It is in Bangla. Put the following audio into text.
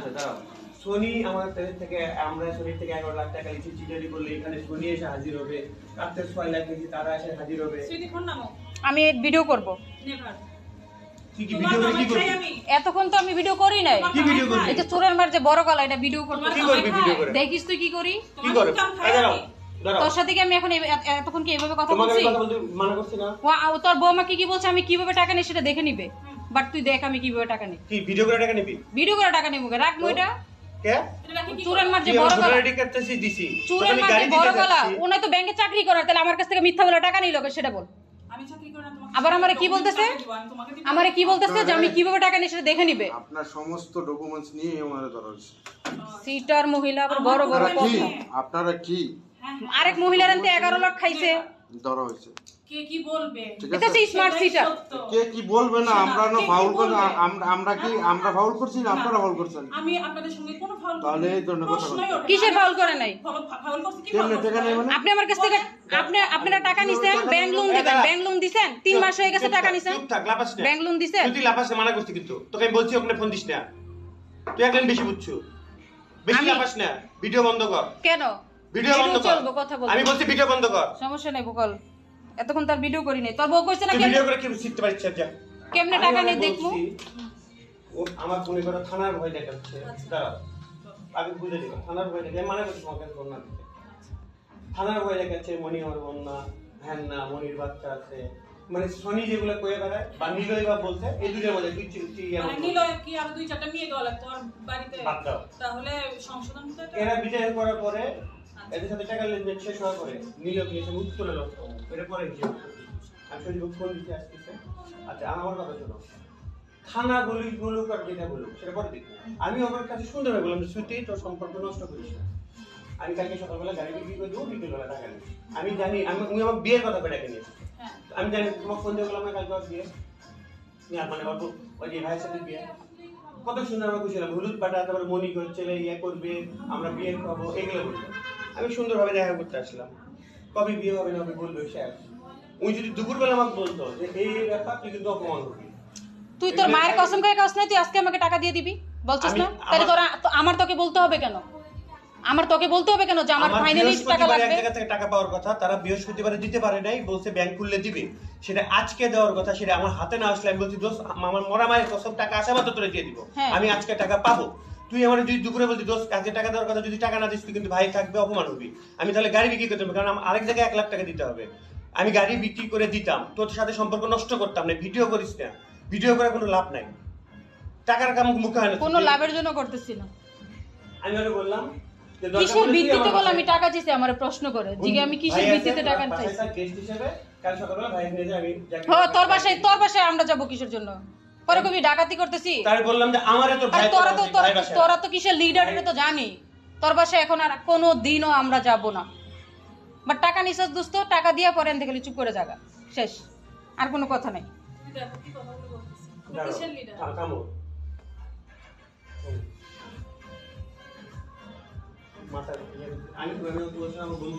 আচ্ছা দাঁড়াও, সোনি আমাদের থেকে, আমরা সোনির থেকে 11 লাখ টাকা লিচি চিটারি করলে এখানে সোনি এসে হাজির হবে, রাত্রে 6 লাখ লিচি তারা এসে হাজির হবে। আমি ভিডিও করব। কি কি ভিডিও করে কি করবি? এতক্ষণ তো আমি ভিডিও করি নাই। কি ভিডিও করবি? এই যে চোরের মার যে বড় গলা, এটা ভিডিও করব। কি করবি ভিডিও করে? দেখিস তুই কি করি? কি করে? দাঁড়াও দাঁড়াও, তোর সাথে কি আমি এখন এতক্ষণ কি এইভাবে কথা তোমাকে বলছি? কথা বলতে মানা করছি না। তোর বৌমা কি কি বলছে, আমি কিভাবে টাকা নিই সেটা দেখে নিবে। বাট তুই দেখ আমি কিভাবে টাকা নিই। কি ভিডিও করে টাকা নিবি? ভিডিও করে টাকা নিবো, রাখবো এটা। কে? চোরের মার যে কি বড় আমার গলা, রেডি করতেছি দিছি, চোরের আমি মার গাড়ি যে দিতে বড় গলা, যাচ্ছি। ওনা তো ব্যাংকে চাকরি করে, তাহলে আমার কাছ থেকে মিথ্যা বলে টাকা নিল সেটা বল। আমি চাকরি করি না, তোমাকে আবার আমারে কি বলতেছে? আমারে কি বলতেছে যে আমি কিভাবে টাকা নিই সেটা দেখে নিবে। আপনার সমস্ত ডকুমেন্টস নিয়ে আমারে ধরা হয়েছে। সিটার মহিলা আবার বড় বড় আপনারা কি কথা। আপনারা কি আরেক মহিলার আনতে 11 লাখ খাইছে। ধরা হয়েছে? কে কি বলবে? ঠিক এটা আছে, তো স্মার্ট সিটার। কে কি বলবে না? আমরা না কে কি ফাউল করে বলবে? আমরা কি আমরা ফাউল করছি না আপনারা ফাউল করছেন? আমি আপনাদের সঙ্গে কোনো ফাউল তাহলে এই ধরনের কথা বলছেন। কিসের ফাউল করে নাই? ফাউল করছি কি? কেমনে টাকা নেই মানে? আপনি আমার কাছ থেকে আপনারা টাকা নিছেন, ব্যাংক লোন দিবেন, ব্যাংক লোন দিছেন, 3 মাস হয়ে গেছে টাকা নিছেন। চুপ থাক, লাপাস না। ব্যাংক লোন দিছেন। তুই লাপাস না, মানা করছি কিন্তু। তোকে আমি বলছি ওখানে ফোন দিস না। তুই একদম বেশি বুঝছো। বেশি লাপাস না, ভিডিও বন্ধ কর। কেন? ভিডিও বন্ধ কর। চলবো, কথা বলবো। আমি বলছি ভিডিও বন্ধ কর। সমস্যা নাই বকল। এতক্ষণ তার ভিডিও করি নাই। তোর বউ কইছে না তুই কেন ভিডিও করে কি শিখতে পারিস যা। কেমনে টাকা নেই দেখমু। ও আমার ফোনে করে থানার ভয় দেখাচ্ছে। দাঁড়াও, আগে বুঝে দিও। থানার ভয় দেখাচ্ছে, মানে করছি তোমাকে ফোন না দিতে। থানার ভয় দেখাচ্ছে, মনি আমার বোন না, হ্যান না, মনির বাচ্চা আছে, মানে শনি যেগুলো কয়ে বেড়ায় বা নীলই বা বলছে, এই দুটোর মধ্যে তুই মানে নিলয় কি আর 2-4টা মেয়ে দেওয়া লাগতো আর বাড়িতে? বাদ দাও। তাহলে সংশোধন হতো এটা? এরা বিচার করার পরে এদের সাথে টাকা লেনদেন শেষ হওয়ার পরে নীলক এসে উত্তরে লোক এটা পরে হিসেবে আমি সজীব ফোন দিতে আসতেছে। আচ্ছা আমার কথা শোনো, থানা বলুক আর যেটা বলুক সেটা পরে দেখবো। আমি আমার কাছে সুন্দরভাবে বললাম, শ্রুতি তোর সম্পর্ক নষ্ট করিস না, আমি কালকে সকালবেলা গাড়ি বিক্রি করে দেবো, বিকেলবেলা টাকা নিস। আমি জানি আমি আমার বিয়ের কথা পেটাকে নিয়েছি, আমি জানি তোমার ফোন দিয়ে বললাম না কালকে বিয়ে মানে অল্প ওই যে ভাইয়ের সাথে বিয়ে, কত সুন্দর আমরা খুশি হলাম, হলুদ পাটা তারপরে মনি করছে ইয়ে করবে, আমরা বিয়ে খাবো, এগুলো বলবো। আমি সুন্দরভাবে দেখা করতে আসলাম, কবে বিয়ে হবে না হবে বলবে শেষ। উনি যদি দুপুরবেলা আমাকে বলতো যে এই ব্যাপার তুই কিন্তু অপমান করবি, তুই তোর মায়ের কসম খাই কস নাই, তুই আজকে আমাকে টাকা দিয়ে দিবি বলছিস না? তাহলে তোরা আমার তোকে বলতে হবে কেন? আমার তোকে বলতে হবে কেন যে আমার ফাইনালি টাকা লাগবে? এক জায়গা থেকে টাকা পাওয়ার কথা, তারা বৃহস্পতিবারে দিতে পারে নাই, বলছে ব্যাংক খুললে দিবে, সেটা আজকে দেওয়ার কথা, সেটা আমার হাতে না আসলে আমি বলছি দোস্ত আমার মরা মায়ের কসম টাকা আসা মাত্র তোরে দিয়ে দিব, আমি আজকে টাকা পাবো। তুই আমার যদি দুপুরে বলছি দোস্ত আজকে টাকা দেওয়ার কথা, যদি টাকা না দিস তুই কিন্তু ভাই থাকবে, অপমান হবি, আমি তাহলে গাড়ি বিক্রি করতে হবে, কারণ আমার আরেক জায়গায় 1 লাখ টাকা দিতে হবে, আমি গাড়ি বিক্রি করে দিতাম, তোর সাথে সম্পর্ক নষ্ট করতাম না। ভিডিও করিস না, ভিডিও করে কোনো লাভ নাই, টাকার কাম মুখে হয় না, কোনো লাভের জন্য করতেছি না। আমি ওরে বললাম কিসের ভিত্তিতে বল আমি টাকা চাইছি? আমারে প্রশ্ন করে জিগে আমি কিসের ভিত্তিতে টাকা চাইছি? গেস্ট হিসেবে কাল সকালবেলা ভাই নিয়ে যাই, আমি হ্যাঁ তোর বাসায় আমরা যাব কিসের জন্য? পরে কবি ডাকাতি করতেছি? তাই বললাম যে আমারে তোর ভাই, তোরা তো কিসের লিডার এটা তো জানি। তোর বাসায় এখন আর কোনো দিনও আমরা যাব না। বাট টাকা নিছস দোস্ত, টাকা দিয়া পরে এনতে গেলে চুপ করে জায়গা শেষ, আর কোনো কথা নাই। দেখো কি কথাগুলো বলতেছে। কিসের লিডার? মাথা আমি বলছিলাম বন্ধু